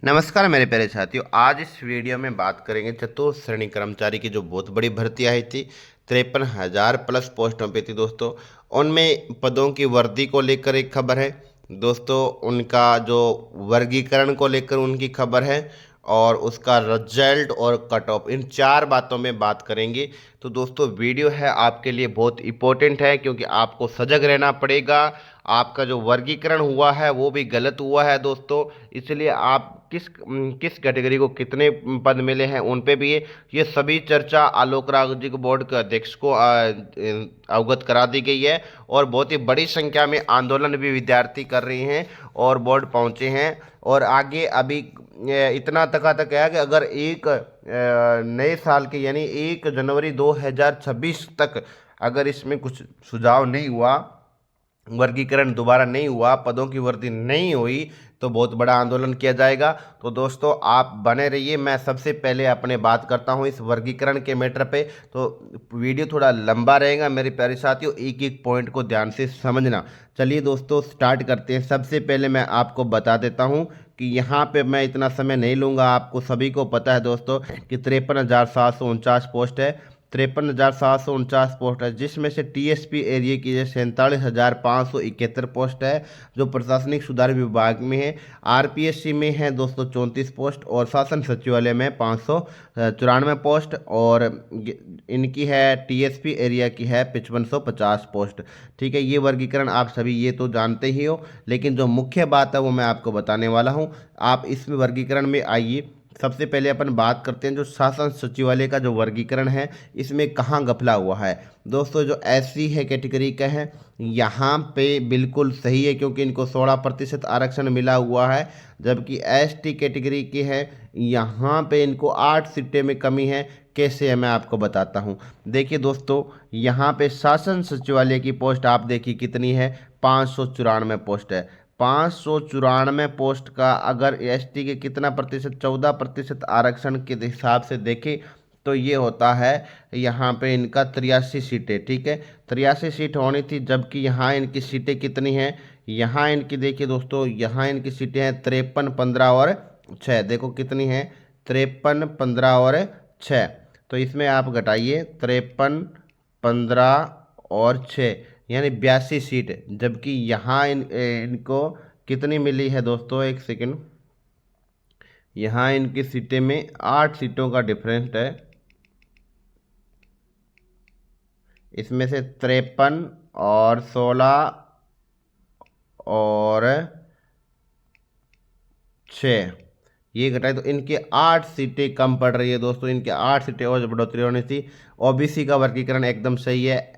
नमस्कार मेरे प्यारे साथियों। आज इस वीडियो में बात करेंगे चतुर्थ श्रेणी कर्मचारी की जो बहुत बड़ी भर्ती आई थी। 53,000 प्लस पोस्टों पे थी दोस्तों। उनमें पदों की वर्दी को लेकर एक खबर है दोस्तों, उनका जो वर्गीकरण को लेकर उनकी खबर है, और उसका रिजल्ट और कट ऑफ, इन चार बातों में बात करेंगे। तो दोस्तों वीडियो है आपके लिए बहुत इम्पोर्टेंट है, क्योंकि आपको सजग रहना पड़ेगा। आपका जो वर्गीकरण हुआ है वो भी गलत हुआ है दोस्तों, इसलिए आप किस कैटेगरी को कितने पद मिले हैं उन पे भी ये सभी चर्चा आलोक राजनीतिक बोर्ड के अध्यक्ष को अवगत करा दी गई है। और बहुत ही बड़ी संख्या में आंदोलन भी विद्यार्थी कर रहे हैं और बोर्ड पहुंचे हैं। और आगे अभी इतना तक है कि अगर एक नए साल के यानी 1 जनवरी 2026 तक अगर इसमें कुछ सुझाव नहीं हुआ, वर्गीकरण दोबारा नहीं हुआ, पदों की वृद्धि नहीं हुई, तो बहुत बड़ा आंदोलन किया जाएगा। तो दोस्तों आप बने रहिए। मैं सबसे पहले अपने बात करता हूं इस वर्गीकरण के मैटर पे, तो वीडियो थोड़ा लंबा रहेगा मेरे प्यारे साथियों, एक एक पॉइंट को ध्यान से समझना। चलिए दोस्तों स्टार्ट करते हैं। सबसे पहले मैं आपको बता देता हूं कि यहाँ पे मैं इतना समय नहीं लूँगा। आपको सभी को पता है दोस्तों कि 53,749 पोस्ट है, 53,749 पोस्ट है, जिसमें से टीएसपी एरिया की 47,571 पोस्ट है जो प्रशासनिक सुधार विभाग में है। आरपीएससी में है 234 पोस्ट, और शासन सचिवालय में 594 पोस्ट, और इनकी है टीएसपी एरिया की है 5550 पोस्ट। ठीक है, ये वर्गीकरण आप सभी ये तो जानते ही हो, लेकिन जो मुख्य बात है वो मैं आपको बताने वाला हूँ। आप इस वर्गीकरण में आइए। सबसे पहले अपन बात करते हैं जो शासन सचिवालय का जो वर्गीकरण है, इसमें कहाँ घपला हुआ है दोस्तों। जो एससी है कैटेगरी का है, यहाँ पे बिल्कुल सही है, क्योंकि इनको 16% आरक्षण मिला हुआ है। जबकि एसटी कैटेगरी के हैं, यहाँ पे इनको 8 सीटें में कमी है। कैसे है मैं आपको बताता हूँ। देखिए दोस्तों, यहाँ पे शासन सचिवालय की पोस्ट आप देखिए कितनी है, 594 पोस्ट है। 594 पोस्ट का अगर एसटी के कितना प्रतिशत, 14% आरक्षण के हिसाब से देखें तो ये होता है यहाँ पे इनका 83 सीटें। ठीक है, 83 सीट होनी थी, जबकि यहाँ इनकी सीटें कितनी हैं, यहाँ इनकी देखिए दोस्तों, यहाँ इनकी सीटें हैं 53, 15 और 6। देखो कितनी हैं, 53, 15 और 6। तो इसमें आप घटाइए 53, 15 और 6, यानी 82 सीट। जबकि यहाँ इनको कितनी मिली है दोस्तों, एक सेकंड, यहाँ इनकी सीटें में 8 सीटों का डिफरेंस है। इसमें से 53 और 16 और 6 ये घटाए तो इनके 8 सीटें कम पड़ रही है दोस्तों। इनके 8 सीटें और बढ़ोतरी होनी थी। ओबीसी का वर्गीकरण एकदम सही है।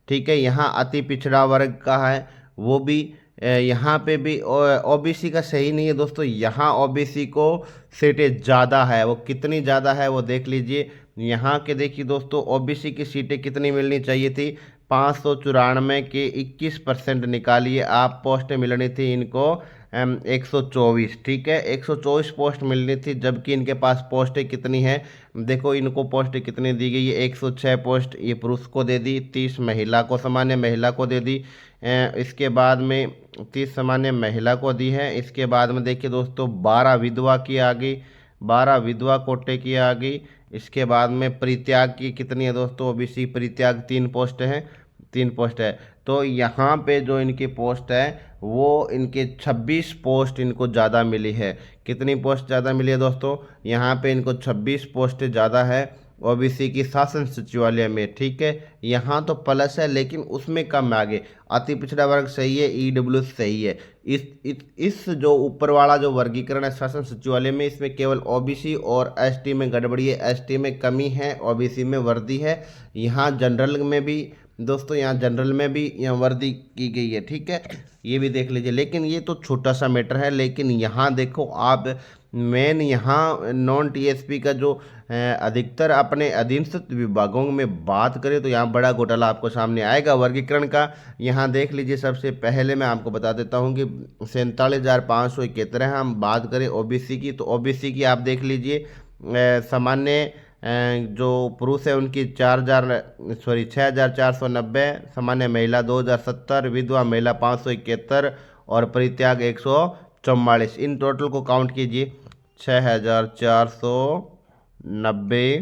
ठीक है, यहाँ अति पिछड़ा वर्ग का है, वो भी यहाँ पे भी ओबीसी का सही नहीं है दोस्तों। यहाँ ओबीसी को सीटें ज़्यादा है, वो कितनी ज़्यादा है वो देख लीजिए। यहाँ के देखिए दोस्तों, ओबीसी की सीटें कितनी मिलनी चाहिए थी, 594 के 21% निकालिए आप, पोस्टें मिलनी थी इनको 124। ठीक है, 124 पोस्ट मिलनी थी, जबकि इनके पास पोस्टें कितनी हैं, देखो इनको पोस्टें कितनी दी गई है, 106 पोस्ट ये पुरुष को दे दी, 30 महिला को, सामान्य महिला को दे दी। इसके बाद में 30 सामान्य महिला को दी है। इसके बाद में देखिए दोस्तों 12 विधवा की आ गई, 12 विधवा कोटे की आ गई। इसके बाद में परित्याग की कितनी है दोस्तों, ओबीसी परित्याग 3 पोस्ट हैं, 3 पोस्ट है। तो यहाँ पे जो इनकी पोस्ट है वो इनके 26 पोस्ट इनको ज़्यादा मिली है। कितनी पोस्ट ज़्यादा मिली है दोस्तों, यहाँ पे इनको 26 पोस्ट ज़्यादा है ओबीसी की शासन सचिवालय में। ठीक है, यहाँ तो प्लस है, लेकिन उसमें कम आगे। अति पिछड़ा वर्ग सही है, ईडब्ल्यू सही है। इस जो ऊपर वाला जो वर्गीकरण है शासन सचिवालय में, इसमें केवल ओबीसी और एसटी में गड़बड़ी है, एसटी में कमी है, ओबीसी में वर्दी है। यहाँ जनरल में भी दोस्तों, यहाँ जनरल में भी यहाँ वर्दी की गई है। ठीक है, ये भी देख लीजिए। लेकिन ये तो छोटा सा मैटर है, लेकिन यहाँ देखो आप, मेन यहाँ नॉन टीएसपी का जो अधिकतर अपने अधीनस्थ विभागों में बात करें तो यहाँ बड़ा घोटाला आपको सामने आएगा वर्गीकरण का। यहाँ देख लीजिए, सबसे पहले मैं आपको बता देता हूँ कि 47,571 है। हम बात करें ओबीसी की, तो ओबीसी की आप देख लीजिए, सामान्य जो पुरुष है उनकी 6,490, सामान्य महिला 2,070, विधवा महिला 571, और परित्याग 144। इन टोटल को काउंट कीजिए 6,490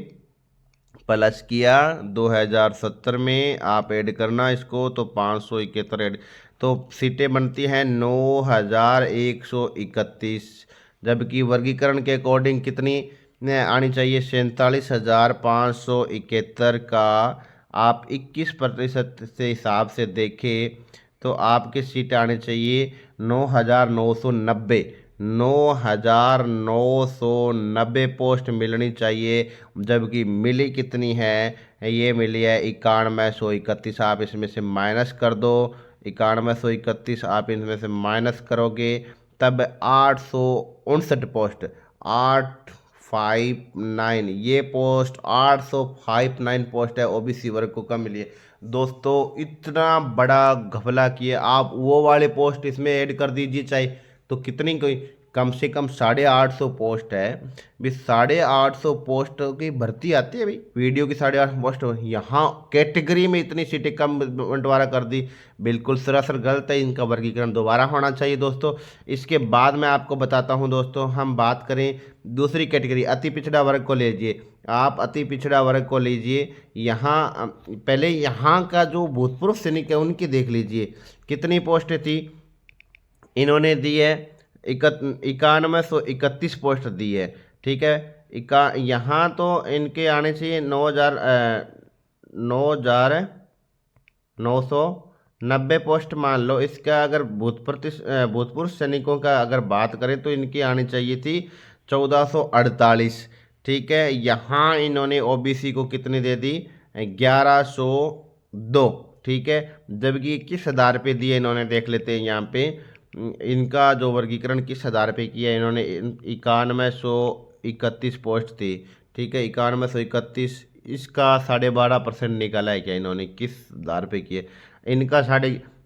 प्लस किया 2070 में आप ऐड करना इसको तो 571 ऐड, तो सीटें बनती हैं 9,131, जबकि वर्गीकरण के अकॉर्डिंग कितनी आनी चाहिए 47,571 का आप 21% से हिसाब से देखें तो आपकी सीट आनी चाहिए 9,990, 9,990 पोस्ट मिलनी चाहिए, जबकि मिली कितनी है, ये मिली है 91,131। आप इसमें से माइनस कर दो, 91,131 आप इनमें से माइनस करोगे तब 859 पोस्ट, 859 ये पोस्ट 859 पोस्ट है ओबीसी वर्ग को कम मिली है। दोस्तों इतना बड़ा घपला किए आप, वो वाले पोस्ट इसमें ऐड कर दीजिए चाहे तो कितनी कोई कम से कम 850 पोस्ट है भी, 850 पोस्ट की भर्ती आती है भाई, वीडियो की 850 पोस्ट यहाँ कैटेगरी में इतनी सीटें कम बंटवारा कर दी, बिल्कुल सरासर गलत है। इनका वर्गीकरण दोबारा होना चाहिए दोस्तों। इसके बाद मैं आपको बताता हूँ दोस्तों, हम बात करें दूसरी कैटेगरी अति पिछड़ा वर्ग को लीजिए, आप अति पिछड़ा वर्ग को लीजिए। यहाँ पहले यहाँ का जो भूतपूर्व सैनिक है उनकी देख लीजिए कितनी पोस्ट थी, इन्होंने दी है 91,131 पोस्ट दी है, ठीक है। यहाँ तो इनके आने चाहिए 9,990 पोस्ट मान लो। इसका अगर भूतपूर्व सैनिकों का अगर बात करें तो इनकी आनी चाहिए थी 1448, ठीक है। यहाँ इन्होंने ओबीसी को कितनी दे दी 1102, ठीक है, जबकि किस आधार पे दिए इन्होंने देख लेते हैं। यहाँ पे इनका जो वर्गीकरण किस आधार पे किया इन्होंने, 91,131 पोस्ट थी, ठीक है, 91,131, इसका 12.5% निकाला है क्या इन्होंने, किस आधार पे किए इनका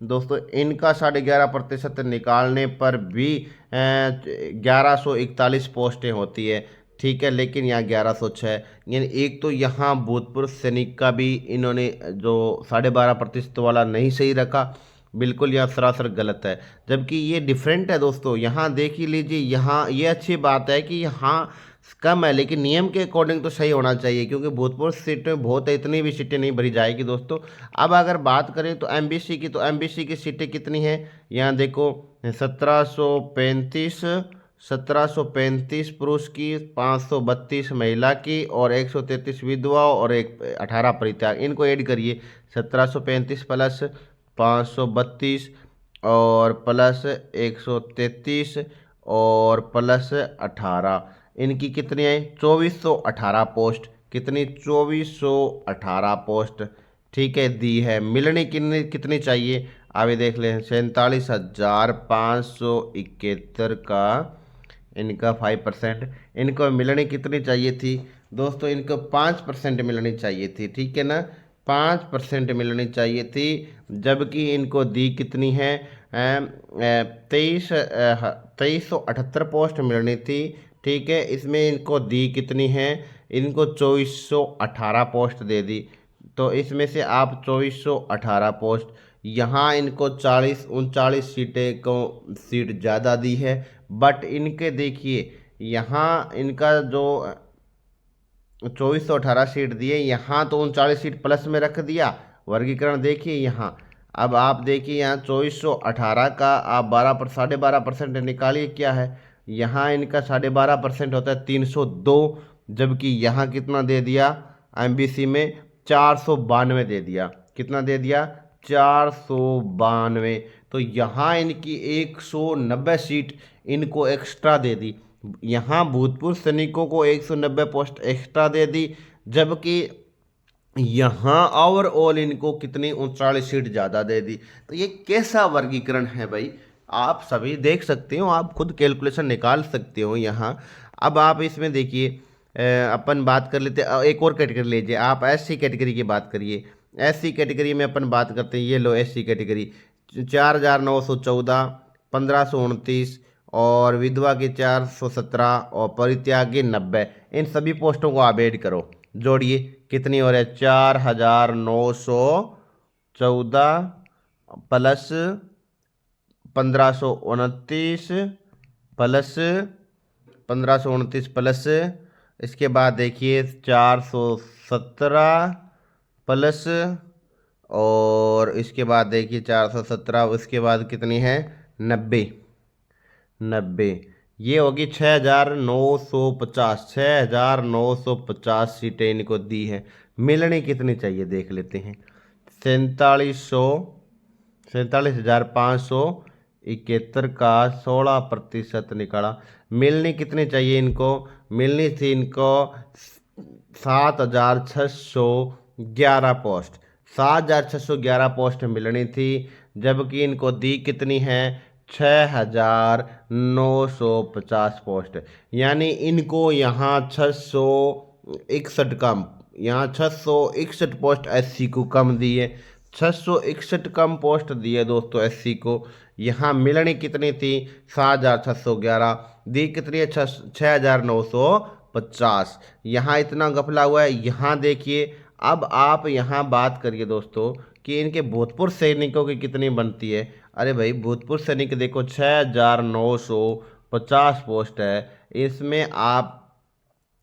दोस्तों इनका 11.5% निकालने पर भी 1141 पोस्टें होती है, ठीक है, लेकिन यहाँ 1106, यानी एक तो यहाँ भूतपूर्व सैनिक का भी इन्होंने जो 12.5% वाला नहीं सही रखा, बिल्कुल यह सरासर गलत है, जबकि ये डिफरेंट है दोस्तों। यहाँ देख ही लीजिए, यहाँ ये अच्छी बात है कि यहाँ कम है लेकिन नियम के अकॉर्डिंग तो सही होना चाहिए, क्योंकि भूतपूर्व सीटें बहुत है, इतनी भी सीटें नहीं भरी जाएगी दोस्तों। अब अगर बात करें तो एमबीसी की, तो एमबीसी की सीटें कितनी हैं, यहाँ देखो 1735 पुरुष की, 532 महिला की और 133 विधवा और 18 परित्याग, इनको ऐड करिए 1735 प्लस 532 और प्लस 133 और प्लस 18, इनकी कितनी है 2418 पोस्ट, कितनी 2418 पोस्ट, ठीक है, दी है। मिलनी कितनी चाहिए अब ये देख लें, 47,571 का इनका 5%, इनको मिलनी कितनी चाहिए थी दोस्तों, इनको 5% मिलनी चाहिए थी, ठीक है ना, 5% मिलनी चाहिए थी, जबकि इनको दी कितनी है 2378 पोस्ट मिलनी थी, ठीक है। इसमें इनको दी कितनी है, इनको 2418 पोस्ट दे दी, तो इसमें से आप 2418 पोस्ट, यहाँ इनको 39 सीटें को सीट ज़्यादा दी है, बट इनके देखिए यहाँ इनका जो 2418 सीट दिए, यहाँ तो 39 सीट प्लस में रख दिया। वर्गीकरण देखिए यहाँ, अब आप देखिए यहाँ 2418 का आप 12.5% निकालिए क्या है, यहाँ इनका 12.5% होता है 302, जबकि यहाँ कितना दे दिया एमबीसी में 492 दे दिया, कितना दे दिया 492, तो यहाँ इनकी 190 सीट इनको एक्स्ट्रा दे दी, यहाँ भूतपूर्व सैनिकों को 190 पोस्ट एक्स्ट्रा दे दी, जबकि यहाँ ओवरऑल इनको कितनी 39 सीट ज़्यादा दे दी। तो ये कैसा वर्गीकरण है भाई, आप सभी देख सकते हो, आप खुद कैलकुलेशन निकाल सकते हो यहाँ। अब आप इसमें देखिए अपन बात कर लेते हैं, एक और कैटेगरी लीजिए, आप एससी कैटेगरी की बात करिए। एससी कैटेगरी में अपन बात करते हैं, ये लो एससी कैटेगरी 4,914, 1,529 और विधवा की 417 और परित्यागी 90, इन सभी पोस्टों को आप ऐड करो, जोड़िए कितनी हो रहा है 4,914 प्लस 1,529 प्लस 1529 प्लस, इसके बाद देखिए 417 प्लस, और इसके बाद देखिए 417, उसके बाद कितनी है 90, ये होगी 6950, 6950 सीटें इनको दी है। मिलनी कितनी चाहिए देख लेते हैं। 47,571 का 16% निकाला। मिलनी कितनी चाहिए इनको, मिलनी थी इनको 7,611 पोस्ट, 7,611 पोस्ट मिलनी थी, जबकि इनको दी कितनी है 6,950 पोस्ट। यानी इनको यहाँ 661 कम, यहाँ 661 पोस्ट एससी को कम दी है, 661 कम पोस्ट दी है दोस्तों एससी को। यहाँ मिलनी कितनी थी 7,611, दी कितनी है 6,950। यहाँ इतना गफला हुआ है। यहाँ देखिए, अब आप यहाँ बात करिए दोस्तों कि इनके भूतपूर्व सैनिकों की कितनी बनती है। अरे भाई, भूतपूर्व सैनिक देखो 6,950 पोस्ट है, इसमें आप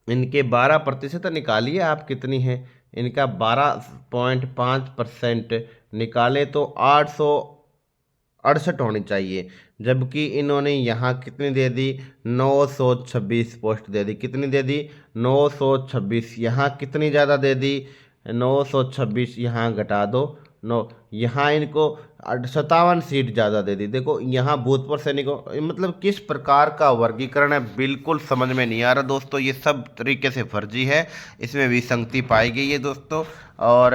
इनके 12% निकालिए, आप कितनी है, इनका 12.5% निकाले तो 868 होनी चाहिए, जबकि इन्होंने यहाँ कितनी दे दी 926 पोस्ट दे दी। कितनी दे दी 926। यहाँ कितनी ज़्यादा दे दी 926, यहाँ घटा दो 9, यहाँ इनको 57 सीट ज़्यादा दे दी। देखो यहाँ भूतपूर्व सैनिकों, मतलब किस प्रकार का वर्गीकरण है बिल्कुल समझ में नहीं आ रहा दोस्तों। ये सब तरीके से फर्जी है, इसमें विसंगति पाई गई है दोस्तों, और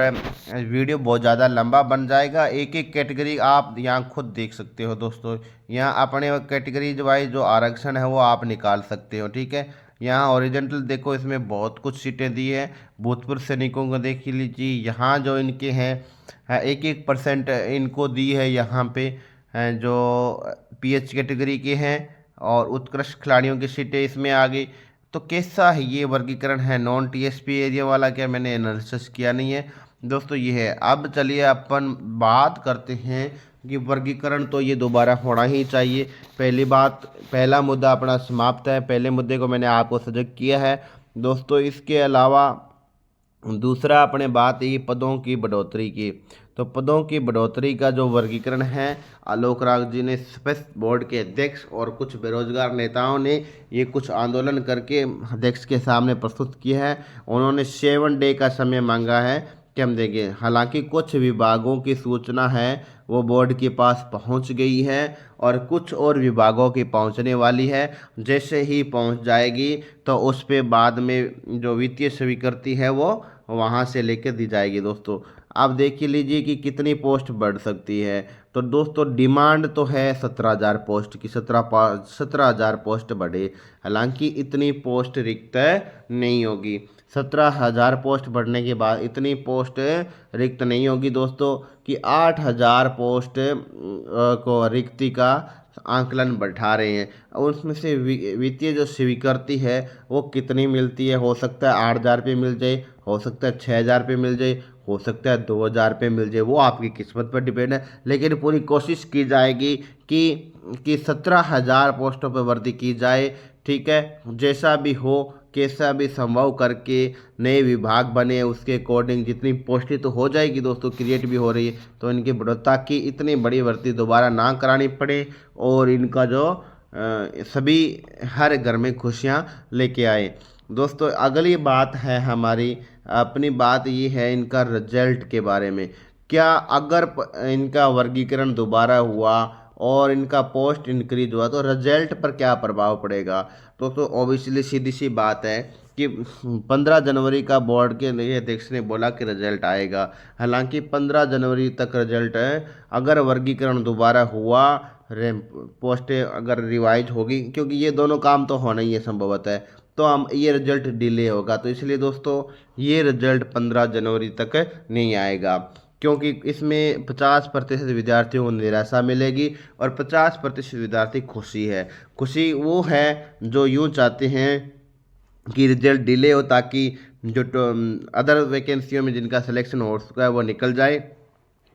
वीडियो बहुत ज़्यादा लंबा बन जाएगा। एक एक कैटेगरी आप यहाँ खुद देख सकते हो दोस्तों। यहाँ अपने कैटेगरी वाइज जो आरक्षण है वो आप निकाल सकते हो, ठीक है। यहाँ ओरिजेंटल देखो, इसमें बहुत कुछ सीटें दी है। भूतपूर्व सैनिकों को देख लीजिए, यहाँ जो इनके हैं 1% इनको दी है। यहाँ पे जो पीएच कैटेगरी के हैं और उत्कृष्ट खिलाड़ियों की सीटें इसमें आ गई। तो कैसा है ये वर्गीकरण है नॉन टीएसपी एरिया वाला, क्या मैंने एनालिसिस किया नहीं है दोस्तों, ये है। अब चलिए अपन बात करते हैं कि वर्गीकरण तो ये दोबारा होना ही चाहिए। पहली बात, पहला मुद्दा अपना समाप्त है, पहले मुद्दे को मैंने आपको सजग किया है दोस्तों। इसके अलावा दूसरा अपने बात ये पदों की बढ़ोतरी की। तो पदों की बढ़ोतरी का जो वर्गीकरण है, आलोक राग जी ने, स्पेस बोर्ड के अध्यक्ष और कुछ बेरोजगार नेताओं ने ये कुछ आंदोलन करके अध्यक्ष के सामने प्रस्तुत किया है। उन्होंने 7 डे का समय मांगा है कि हम देंगे। हालांकि कुछ विभागों की सूचना है वो बोर्ड के पास पहुंच गई है और कुछ और विभागों की पहुंचने वाली है। जैसे ही पहुंच जाएगी तो उस पे बाद में जो वित्तीय स्वीकृति है वो वहां से लेकर दी जाएगी दोस्तों। आप देख लीजिए कि कितनी पोस्ट बढ़ सकती है। तो दोस्तों डिमांड तो है 17,000 पोस्ट की, 17,000 पोस्ट बढ़े। हालांकि इतनी पोस्ट रिक्त नहीं होगी। 17,000 पोस्ट बढ़ने के बाद इतनी पोस्ट रिक्त नहीं होगी दोस्तों कि 8,000 पोस्ट को रिक्ति का आंकलन बैठा रहे हैं। और उसमें से वित्तीय जो स्वीकृति है वो कितनी मिलती है, हो सकता है 8,000 रुपये मिल जाए, हो सकता है 6,000 रुपये मिल जाए, हो सकता है 2,000 रुपये मिल जाए, वो आपकी किस्मत पर डिपेंड है। लेकिन पूरी कोशिश की जाएगी कि 17,000 पोस्टों पर भर्ती की जाए, ठीक है। जैसा भी हो, कैसा भी संभव करके नए विभाग बने, उसके अकॉर्डिंग जितनी पोस्टें तो हो जाएगी दोस्तों, क्रिएट भी हो रही है, तो इनकी बढ़ोतरी की इतनी बड़ी भर्ती दोबारा ना करानी पड़े और इनका जो सभी हर घर में खुशियाँ लेके आए दोस्तों। अगली बात है हमारी, अपनी बात ये है इनका रिजल्ट के बारे में। क्या अगर इनका वर्गीकरण दोबारा हुआ और इनका पोस्ट इंक्रीज हुआ तो रिजल्ट पर क्या प्रभाव पड़ेगा? तो ऑब्वियसली सीधी सी बात है कि 15 जनवरी का बोर्ड के नए अध्यक्ष ने बोला कि रिजल्ट आएगा। हालांकि 15 जनवरी तक रिजल्ट है। अगर वर्गीकरण दोबारा हुआ, पोस्टें अगर रिवाइज होगी, क्योंकि ये दोनों काम तो होना ही है संभवतः है, तो हम ये रिजल्ट डिले होगा। तो इसलिए दोस्तों ये रिजल्ट 15 जनवरी तक नहीं आएगा, क्योंकि इसमें 50% विद्यार्थियों को निराशा मिलेगी और 50% विद्यार्थी खुशी है। खुशी वो है जो यूँ चाहते हैं कि रिजल्ट डिले हो, ताकि जो अदर वैकेंसियों में जिनका सिलेक्शन हो चुका है वो निकल जाए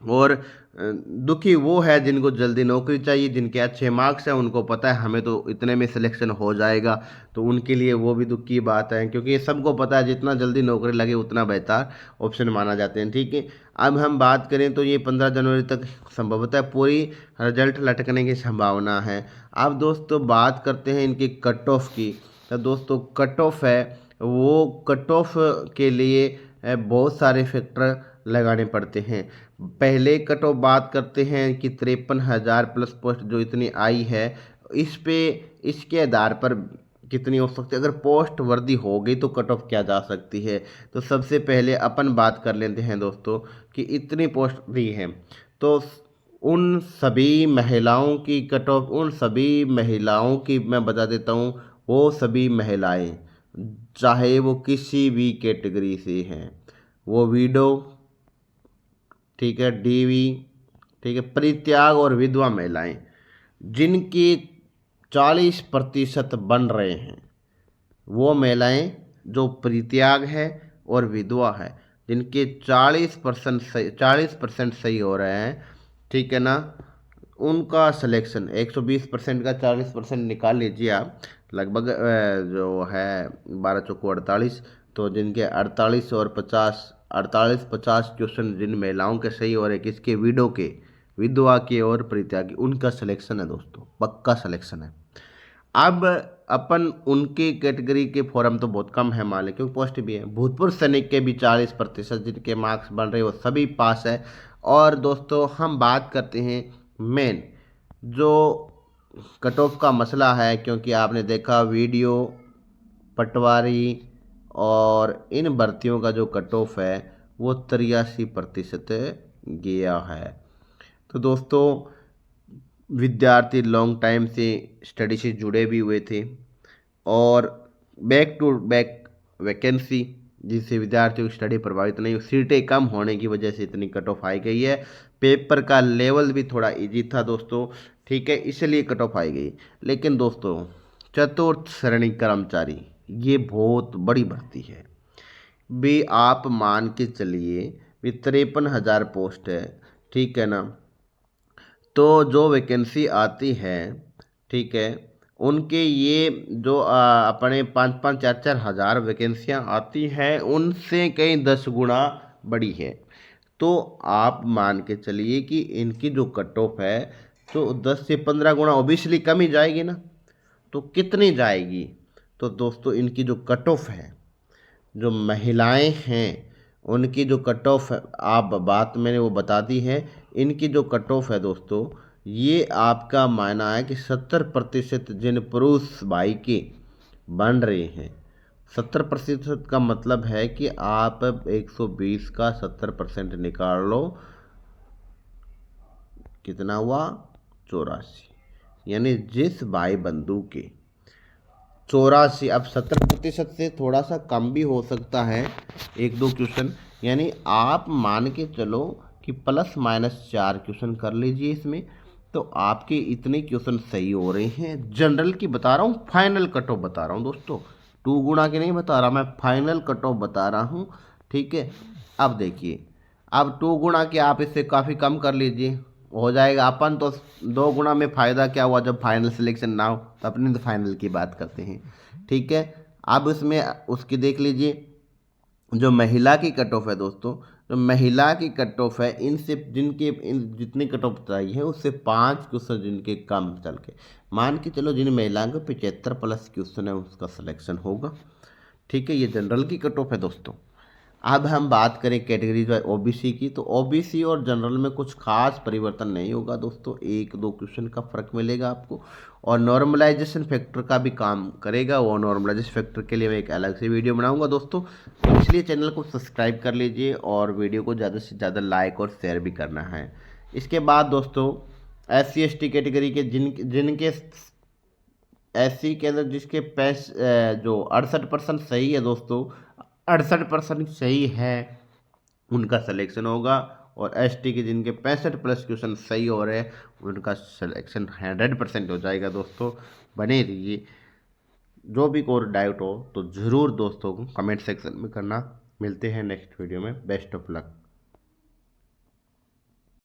और दुखी वो है जिनको जल्दी नौकरी चाहिए, जिनके अच्छे मार्क्स हैं, उनको पता है हमें तो इतने में सिलेक्शन हो जाएगा, तो उनके लिए वो भी दुख की बात है, क्योंकि सबको पता है जितना जल्दी नौकरी लगे उतना बेहतर ऑप्शन माना जाते हैं। ठीक है, अब हम बात करें तो ये 15 जनवरी तक संभवतः पूरी रिजल्ट लटकने की संभावना है। अब दोस्तों बात करते हैं इनकी कट ऑफ की। तो दोस्तों कट ऑफ है, वो कट ऑफ के लिए बहुत सारे फैक्टर लगाने पड़ते हैं। पहले कट ऑफ बात करते हैं कि 53,000 प्लस पोस्ट जो इतनी आई है, इस पे इसके आधार पर कितनी हो सकती है, अगर पोस्ट वर्दी हो गई तो कट ऑफ क्या जा सकती है। तो सबसे पहले अपन बात कर लेते हैं दोस्तों कि इतनी पोस्ट दी है, तो उन सभी महिलाओं की कट ऑफ, उन सभी महिलाओं की मैं बता देता हूँ, वो सभी महिलाएं चाहे वो किसी भी कैटेगरी से हैं, वो विडो, ठीक है, डीवी, ठीक है, परित्याग और विधवा महिलाएं जिनके 40% बन रहे हैं, वो महिलाएं जो परित्याग है और विधवा है, जिनके 40% सही हो रहे हैं, ठीक है ना, उनका सिलेक्शन 120% का 40% निकाल लीजिए आप, लगभग जो है 12 चौको 48, तो जिनके 48 और 50, 48-50 क्वेश्चन जिन महिलाओं के सही हो रहे, किसके, विडो के, विधवा के और परित्यागी, उनका सिलेक्शन है दोस्तों, पक्का सिलेक्शन है। अब अपन उनकी कैटेगरी के फॉर्म तो बहुत कम है मान लें, क्योंकि पोस्ट भी है, भूतपूर्व सैनिक के भी 40% जिनके मार्क्स बन रहे हैं वो सभी पास है। और दोस्तों हम बात करते हैं मेन जो कट ऑफ का मसला है, क्योंकि आपने देखा वीडियो, पटवारी और इन भर्तियों का जो कट ऑफ है वो 83% गया है। तो दोस्तों विद्यार्थी लॉन्ग टाइम से स्टडी से जुड़े भी हुए थे, और बैक टू बैक वैकेंसी जिससे विद्यार्थियों की स्टडी प्रभावित नहीं हुई, सीटें कम होने की वजह से इतनी कट ऑफ आई गई है। पेपर का लेवल भी थोड़ा इजी था दोस्तों, ठीक है, इसलिए कट ऑफ आई गई। लेकिन दोस्तों चतुर्थ श्रेणी कर्मचारी ये बहुत बड़ी भर्ती है भी, आप मान के चलिए भी 53,000 पोस्ट है, ठीक है ना, तो जो वैकेंसी आती है, ठीक है, उनके ये जो अपने 5-5 4-4 हज़ार वैकेंसियाँ आती हैं उनसे कई 10 गुना बड़ी है। तो आप मान के चलिए कि इनकी जो कट ऑफ है तो 10 से 15 गुना ऑब्वियसली कम ही जाएगी ना, तो कितनी जाएगी। तो दोस्तों इनकी जो कट ऑफ है, जो महिलाएं हैं उनकी जो कट ऑफ आप बात मैंने वो बता दी है, इनकी जो कट ऑफ है दोस्तों, ये आपका मानना है कि 70% जिन पुरुष भाई के बन रहे हैं, 70% का मतलब है कि आप 120 का 70% निकाल लो, कितना हुआ, 84, यानी जिस भाई बंधु के 84, अब 70% से थोड़ा सा कम भी हो सकता है 1-2 क्वेश्चन, यानी आप मान के चलो कि ±4 क्वेश्चन कर लीजिए इसमें, तो आपके इतने क्वेश्चन सही हो रहे हैं। जनरल की बता रहा हूँ, फाइनल कट ऑफ बता रहा हूँ दोस्तों, 2 गुना की नहीं बता रहा मैं, फाइनल कट ऑफ बता रहा हूँ, ठीक है। अब देखिए, अब 2 गुना की आप इससे काफ़ी कम कर लीजिए, हो जाएगा। अपन तो 2 गुना में फ़ायदा क्या हुआ, जब फाइनल सिलेक्शन ना हो, तो अपनी तो फाइनल की बात करते हैं, ठीक है। अब इसमें उसकी देख लीजिए जो महिला की कट ऑफ है दोस्तों, जो महिला की कट ऑफ है, इनसे जिनके जितनी कट ऑफ बताई है उससे 5 क्वेश्चन जिनके कम चल के, मान के चलो जिन महिलाओं को 75+ क्वेश्चन है उसका सिलेक्शन होगा, ठीक है। ये जनरल की कट ऑफ है दोस्तों। अब हम बात करें कैटेगरी जो है ओबीसी की, तो ओबीसी और जनरल में कुछ खास परिवर्तन नहीं होगा दोस्तों, 1-2 क्वेश्चन का फर्क मिलेगा आपको, और नॉर्मलाइजेशन फैक्टर का भी काम करेगा। वो नॉर्मलाइजेशन फैक्टर के लिए मैं एक अलग से वीडियो बनाऊंगा दोस्तों, तो इसलिए चैनल को सब्सक्राइब कर लीजिए और वीडियो को ज़्यादा से ज़्यादा लाइक और शेयर भी करना है। इसके बाद दोस्तों SC/ST कैटेगरी के जिनके SC के अंदर जिसके जो 68% सही है दोस्तों, 68% सही है, उनका सिलेक्शन होगा, और ST के जिनके 65+ क्वेश्चन सही हो रहे हैं उनका सिलेक्शन 100% हो जाएगा दोस्तों। बने रहिए, जो भी कोई डाउट हो तो ज़रूर दोस्तों कमेंट सेक्शन में करना। मिलते हैं नेक्स्ट वीडियो में, बेस्ट ऑफ लक।